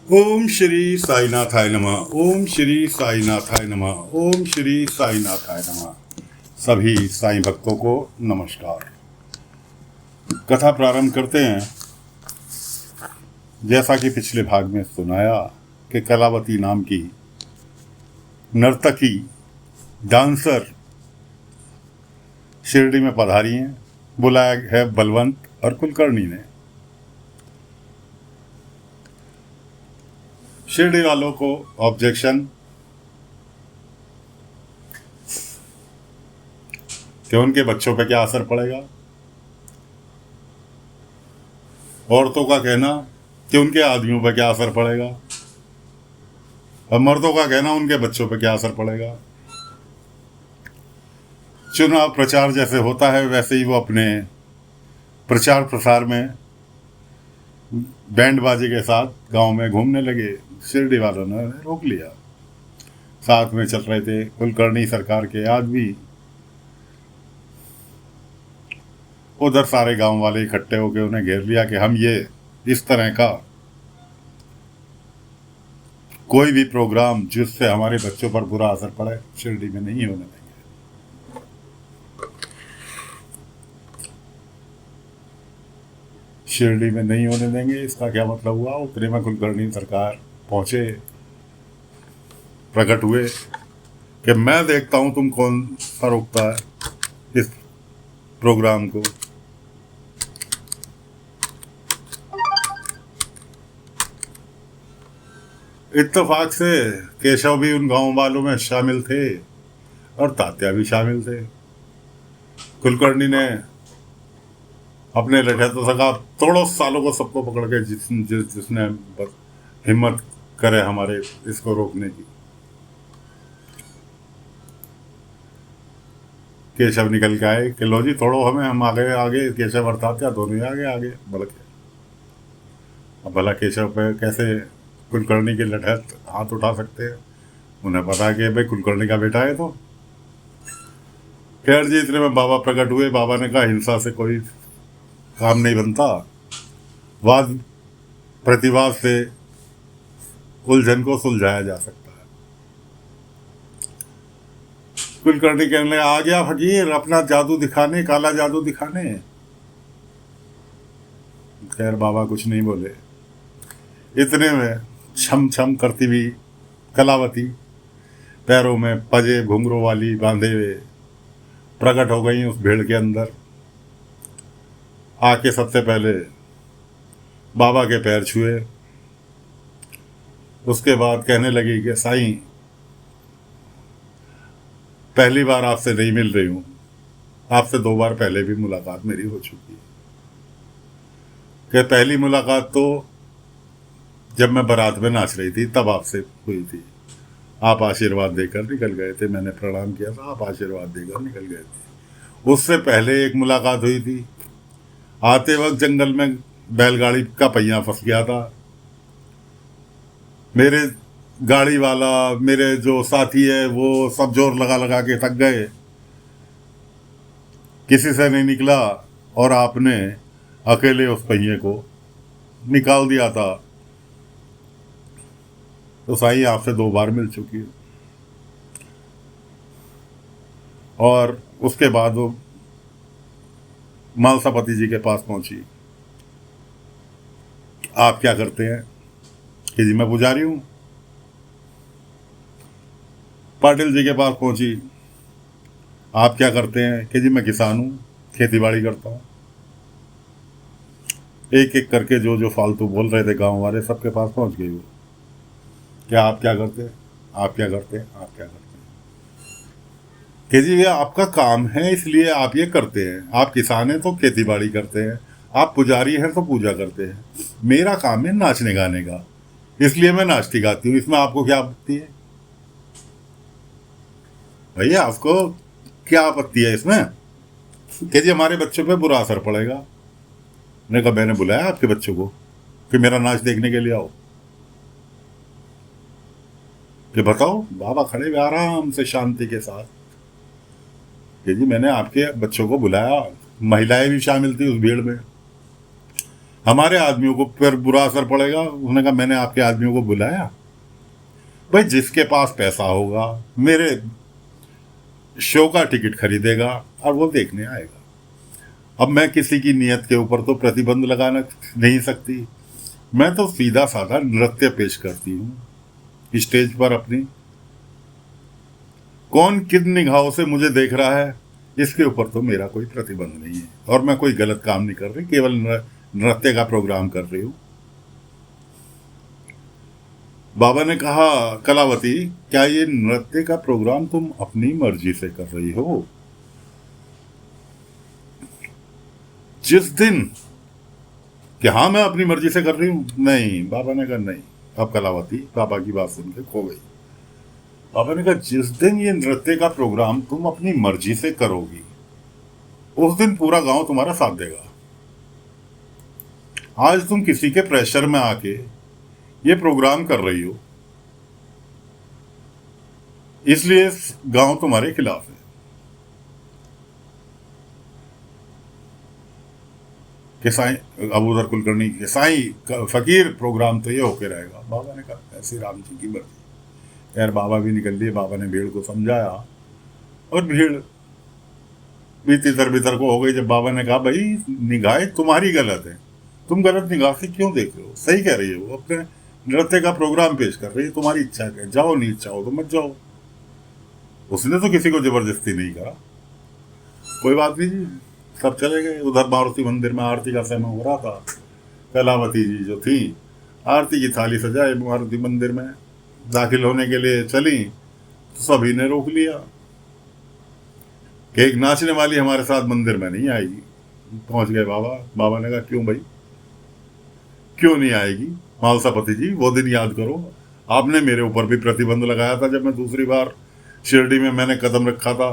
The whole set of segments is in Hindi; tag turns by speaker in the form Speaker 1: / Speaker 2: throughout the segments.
Speaker 1: ओम श्री साईनाथाय नमः। ओम श्री साईनाथाय नमः। ओम श्री साईनाथाय नमः। सभी साईं भक्तों को नमस्कार। कथा प्रारंभ करते हैं। जैसा कि पिछले भाग में सुनाया कि कलावती नाम की नर्तकी डांसर शिरडी में पधारी हैं। बुलाया है बलवंत और कुलकर्णी ने। शिरडी वालों को ऑब्जेक्शन कि उनके बच्चों पे क्या असर पड़ेगा। औरतों का कहना कि उनके आदमियों पर क्या असर पड़ेगा, और मर्दों का कहना उनके बच्चों पर क्या असर पड़ेगा। चुनाव प्रचार जैसे होता है वैसे ही वो अपने प्रचार प्रसार में बैंड बाजे के साथ गांव में घूमने लगे। शिरडी वालों ने रोक लिया। साथ में चल रहे थे कुलकर्णी सरकार के आदमी। उधर सारे गांव वाले इकट्ठे होकर उन्हें घेर लिया कि हम ये इस तरह का कोई भी प्रोग्राम जिससे हमारे बच्चों पर बुरा असर पड़े शिरडी में नहीं होने देंगे। शिरडी में नहीं होने देंगे इसका क्या मतलब हुआ। उतने में कुलकर्णी सरकार पहुंचे, प्रकट हुए कि मैं देखता हूं तुम कौन सा रोकता है इस प्रोग्राम को। इत्तेफाक से केशव भी उन गांव वालों में शामिल थे और तात्या भी शामिल थे। कुलकर्णी ने अपने लठे तो सका तोड़ो सालों को सबको पकड़ के जिसने हिम्मत करे हमारे इसको रोकने की। केशव निकल के आए कि लो जी तोड़ो हमें, हम आगे आगे। केशव और तात्या दोनों ही आगे आगे बढ़ के। अब भला केशव पे कैसे कुलकर्णी के लठैत हाथ उठा सकते हैं। उन्हें पता है कि भाई कुलकर्णी का बेटा है। तो खैर जी इतने में बाबा प्रकट हुए। बाबा ने कहा हिंसा से कोई काम नहीं बनता, वाद प्रतिवाद से उलझन को सुलझाया जा सकता है। कुलकर्णी कहने लगा आ गया फकीर अपना जादू दिखाने, काला जादू दिखाने। खैर बाबा कुछ नहीं बोले। इतने में छम छम करती हुई कलावती पैरों में पजे घुंघरों वाली बांधे हुए प्रकट हो गई उस भीड़ के अंदर। आके सबसे पहले बाबा के पैर छुए। उसके बाद कहने लगी कि साईं पहली बार आपसे नहीं मिल रही हूं, आपसे 2 बार पहले भी मुलाकात मेरी हो चुकी है। कि पहली मुलाकात तो जब मैं बारात में नाच रही थी तब आपसे हुई थी। आप आशीर्वाद देकर निकल गए थे, मैंने प्रणाम किया था, आप आशीर्वाद देकर निकल गए थे। उससे पहले एक मुलाकात हुई थी। आते वक्त जंगल में बैलगाड़ी का पहिया फंस गया था। मेरे गाड़ी वाला, मेरे जो साथी है वो सब जोर लगा लगा के थक गए, किसी से नहीं निकला, और आपने अकेले उस पहिए को निकाल दिया था। तो साईं आपसे 2 बार मिल चुकी है। और उसके बाद वो मालसापति जी के पास पहुंची। आप क्या करते हैं कि जी मैं पुजारी हूं। पाटिल जी के पास पहुंची। आप क्या करते हैं कि जी मैं किसान हूं, खेती बाड़ी करता हूं। एक एक करके जो जो फालतू बोल रहे थे गांव वाले सबके पास पहुंच गई वो। क्या आप क्या करते हैं, आप क्या करते हैं, आप क्या करते हैं। कि जी ये आपका काम है इसलिए आप ये करते हैं। आप किसान हैं तो खेती बाड़ी करते हैं, आप पुजारी हैं तो पूजा करते हैं। मेरा काम है नाचने गाने का, इसलिए मैं नाचती गाती हूँ। इसमें आपको क्या आपत्ति है भैया, आपको क्या आपत्ति है इसमें। कि जी हमारे बच्चों पे बुरा असर पड़ेगा। मैंने कहा मैंने बुलाया आपके बच्चों को कि मेरा नाच देखने के लिए आओ। कि बताओ। बाबा खड़े हुए आराम से शांति के साथ कि जी मैंने आपके बच्चों को बुलाया। महिलाएं भी शामिल थी उस भीड़ में। हमारे आदमियों को फिर बुरा असर पड़ेगा। उन्होंने कहा मैंने आपके आदमियों को बुलाया? भाई जिसके पास पैसा होगा मेरे शो का टिकट खरीदेगा और वो देखने आएगा। अब मैं किसी की नीयत के ऊपर तो प्रतिबंध लगाना नहीं सकती। मैं तो सीधा साधा नृत्य पेश करती हूँ स्टेज पर अपनी। कौन किन निगाहों से मुझे देख रहा है इसके ऊपर तो मेरा कोई प्रतिबंध नहीं है, और मैं कोई गलत काम नहीं कर रही, केवल नृत्य का प्रोग्राम कर रही हूँ। बाबा ने कहा कलावती, क्या ये नृत्य का प्रोग्राम तुम अपनी मर्जी से कर रही हो? जिस दिन कि हाँ मैं अपनी मर्जी से कर रही हूं, नहीं। बाबा ने कहा नहीं। अब कलावती बाबा की बात सुन के खो गई। बाबा ने कहा जिस दिन ये नृत्य का प्रोग्राम तुम अपनी मर्जी से करोगी उस दिन पूरा गांव तुम्हारा साथ देगा। आज तुम किसी के प्रेशर में आके ये प्रोग्राम कर रही हो, इसलिए गांव तुम्हारे खिलाफ है। कि साईं अब उधर कुलकर्णी के साईं फकीर प्रोग्राम तो ये होके रहेगा। बाबा ने कहा ऐसी राम जी की मर्जी। यार बाबा भी निकल लिए। बाबा ने भीड़ को समझाया और भीड़ भी तितर बितर को हो गई। जब बाबा ने कहा भाई निगाहें तुम्हारी गलत है, तुम गलत निगाह से क्यों देख रहे हो? सही कह रही है वो, अपने नृत्य का प्रोग्राम पेश कर रही है, तुम्हारी इच्छा है, जाओ, नहीं चाहो तो मत जाओ। उसने तो किसी को जबरदस्ती नहीं करा। कोई बात नहीं जी, सब चले गए। उधर मारुति मंदिर में आरती का समय हो रहा था। कलावती जी जो थी आरती की थाली सजाए मारुति मंदिर में दाखिल होने के लिए चली तो सभी ने रोक लिया कि एक नाचने वाली हमारे साथ मंदिर में नहीं आएगी। पहुंच गए बाबा। बाबा ने कहा क्यों भाई, क्यों नहीं आएगी? मालसापति जी वो दिन याद करो, आपने मेरे ऊपर भी प्रतिबंध लगाया था जब मैं दूसरी बार शिरडी में मैंने कदम रखा था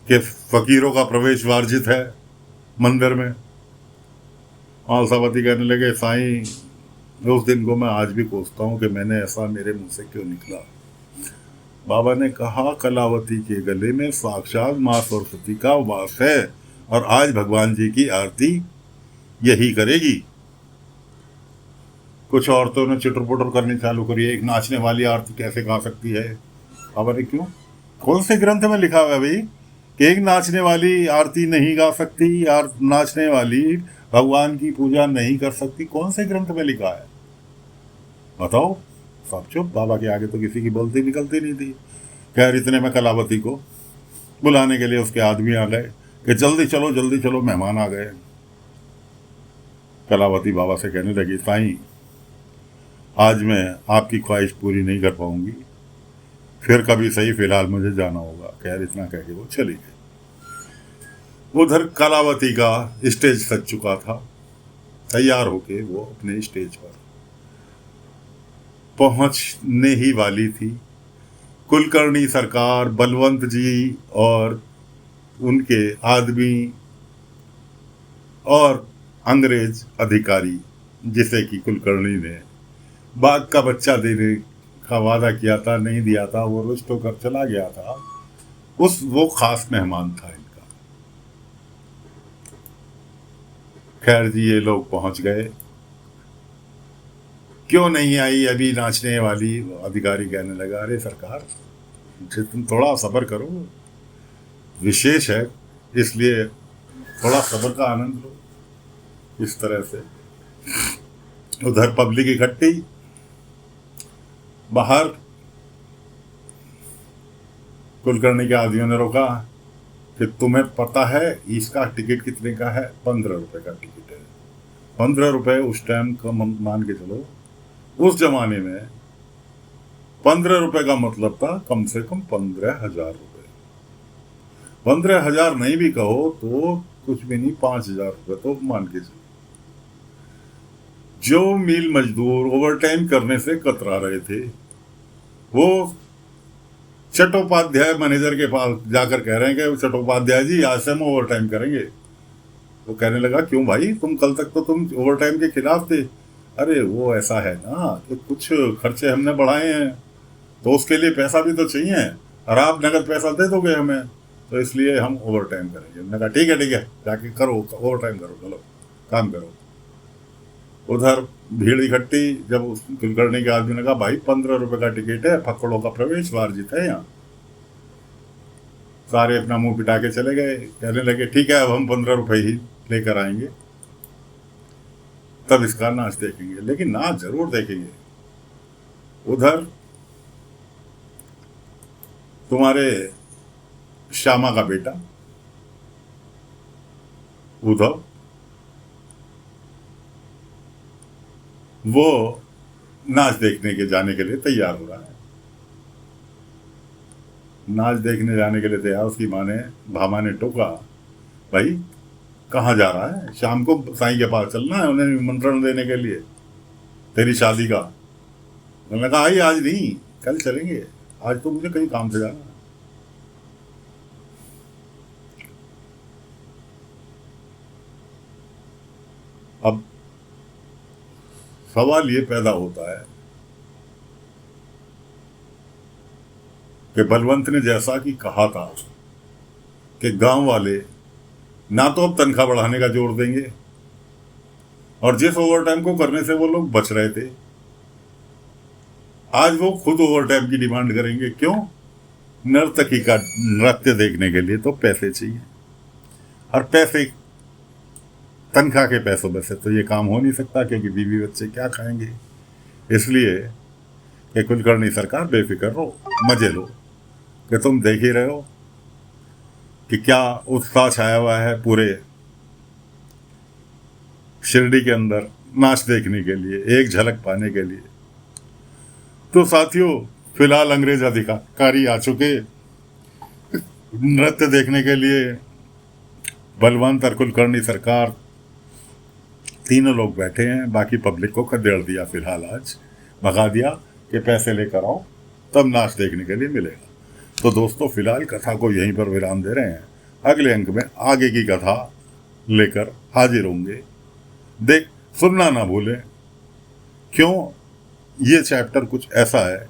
Speaker 1: कि फकीरों का प्रवेश वर्जित है मंदिर में। मालसापति कहने लगे साईं उस दिन को मैं आज भी कोसता हूं कि मैंने ऐसा मेरे मुंह से क्यों निकला। बाबा ने कहा कलावती के गले में साक्षात मां सरस्वती का वास है और आज भगवान जी की आरती यही करेगी। कुछ औरतों ने चिटर पुटर करनी चालू करी, एक नाचने वाली आरती कैसे गा सकती है? बाबा ने क्यों, कौन से ग्रंथ में लिखा हुआ है भाई कि एक नाचने वाली आरती नहीं गा सकती, नाचने वाली भगवान की पूजा नहीं कर सकती? कौन से ग्रंथ में लिखा है बताओ? सब चुप। बाबा के आगे तो किसी की बोलती निकलती नहीं थी। खैर इतने में कलावती को बुलाने के लिए उसके आदमी आ गए कि जल्दी चलो जल्दी चलो, मेहमान आ गए। कलावती बाबा से कहने लगी साईं आज मैं आपकी ख्वाहिश पूरी नहीं कर पाऊंगी, फिर कभी सही, फिलहाल मुझे जाना होगा। खैर इतना कह के वो चली गई। उधर कलावती का स्टेज सज चुका था। तैयार होके वो अपने स्टेज पर पहुंचने ही वाली थी। कुलकर्णी सरकार, बलवंत जी और उनके आदमी और अंग्रेज अधिकारी, जिसे कि कुलकर्णी ने बाघ का बच्चा देने का वादा किया था, नहीं दिया था, वो रुष्ट होकर चला गया था, वो खास मेहमान था इनका। खैर जी ये लोग पहुंच गए। क्यों नहीं आई अभी नाचने वाली? अधिकारी कहने लगा अरे सरकार तुम थोड़ा सब्र करो, विशेष है इसलिए थोड़ा सब्र का आनंद लो। इस तरह से उधर पब्लिक इकट्ठी। बाहर कुलकर्णी के आदमियों ने रोका कि तुम्हें पता है इसका टिकट कितने का है? 15 रुपए का टिकट है। 15 रुपए उस टाइम का मान के चलो, उस जमाने में 15 रुपए का मतलब था कम से कम 15,000 रुपए। 15,000 नहीं भी कहो तो कुछ भी नहीं, 5,000 रुपए तो मान के चलो। जो मिल मजदूर ओवर टाइम करने से कतरा रहे थे वो चट्टोपाध्याय मैनेजर के पास जाकर कह रहे हैं कि चट्टोपाध्याय जी आज से हम ओवर टाइम करेंगे। वो कहने लगा क्यों भाई, तुम कल तक तो तुम ओवर टाइम के खिलाफ थे। अरे वो ऐसा है ना कि कुछ खर्चे हमने बढ़ाए हैं तो उसके लिए पैसा भी तो चाहिए, और आप नगद पैसा दे दोगे हमें, तो इसलिए हम ओवर टाइम करेंगे। मैंने कहा ठीक है जाके करो, ओवर टाइम करो, चलो काम करो। उधर भीड़ इकट्ठी, जब उस कुलकर्णी के आदमी ने कहा भाई 15 रुपए का टिकट है, फक्कड़ों का प्रवेश, वर्जित है यहाँ। सारे अपना मुंह पिटा के चले गए, कहने लगे ठीक है अब हम 15 रुपए ही लेकर आएंगे, तब इसका नाच देखेंगे। लेकिन नाच जरूर देखेंगे। उधर तुम्हारे श्यामा का बेटा उद्धव, वो नाच देखने के जाने के लिए तैयार हो रहा है। नाच देखने जाने के लिए तैयार, उसकी माँ ने, भामा ने टोका, भाई कहाँ जा रहा है? शाम को साईं के पास चलना है, उन्हें निमंत्रण देने के लिए तेरी शादी का। उन्होंने कहा आई आज नहीं, कल चलेंगे, आज तो मुझे कहीं काम से जाना है। अब सवाल ये पैदा होता है कि बलवंत ने जैसा कि कहा था कि गांव वाले ना तो अब तनख्वाह बढ़ाने का जोर देंगे, और जिस ओवरटाइम को करने से वो लोग बच रहे थे, आज वो खुद ओवरटाइम की डिमांड करेंगे। क्यों? नर्तकी का नृत्य देखने के लिए तो पैसे चाहिए, और पैसे, तनख्वाह के पैसों में से तो ये काम हो नहीं सकता, क्योंकि बीवी बच्चे क्या खाएंगे। इसलिए कि कुलकर्णी सरकार बेफिक्र रहो, मजे लो, कि तुम देख ही रहे हो कि क्या उत्साह छाया हुआ है पूरे शिरडी के अंदर नाच देखने के लिए, एक झलक पाने के लिए। तो साथियों, फिलहाल अंग्रेज अधिकारी आ चुके नृत्य देखने के लिए। बलवंत और कुलकर्णी सरकार तीनों लोग बैठे हैं, बाकी पब्लिक को खदेड़ दिया, फिलहाल आज भगा दिया कि पैसे लेकर आओ तब नाच देखने के लिए मिलेगा। तो दोस्तों, फिलहाल कथा को यहीं पर विराम दे रहे हैं। अगले अंक में आगे की कथा लेकर हाजिर होंगे। सुनना ना भूलें, क्यों ये चैप्टर कुछ ऐसा है।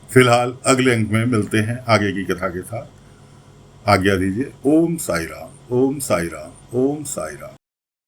Speaker 1: फिलहाल अगले अंक में मिलते हैं आगे की कथा के साथ। आज्ञा दीजिए। ओम साई राम, ओम साई राम, ओम साई राम।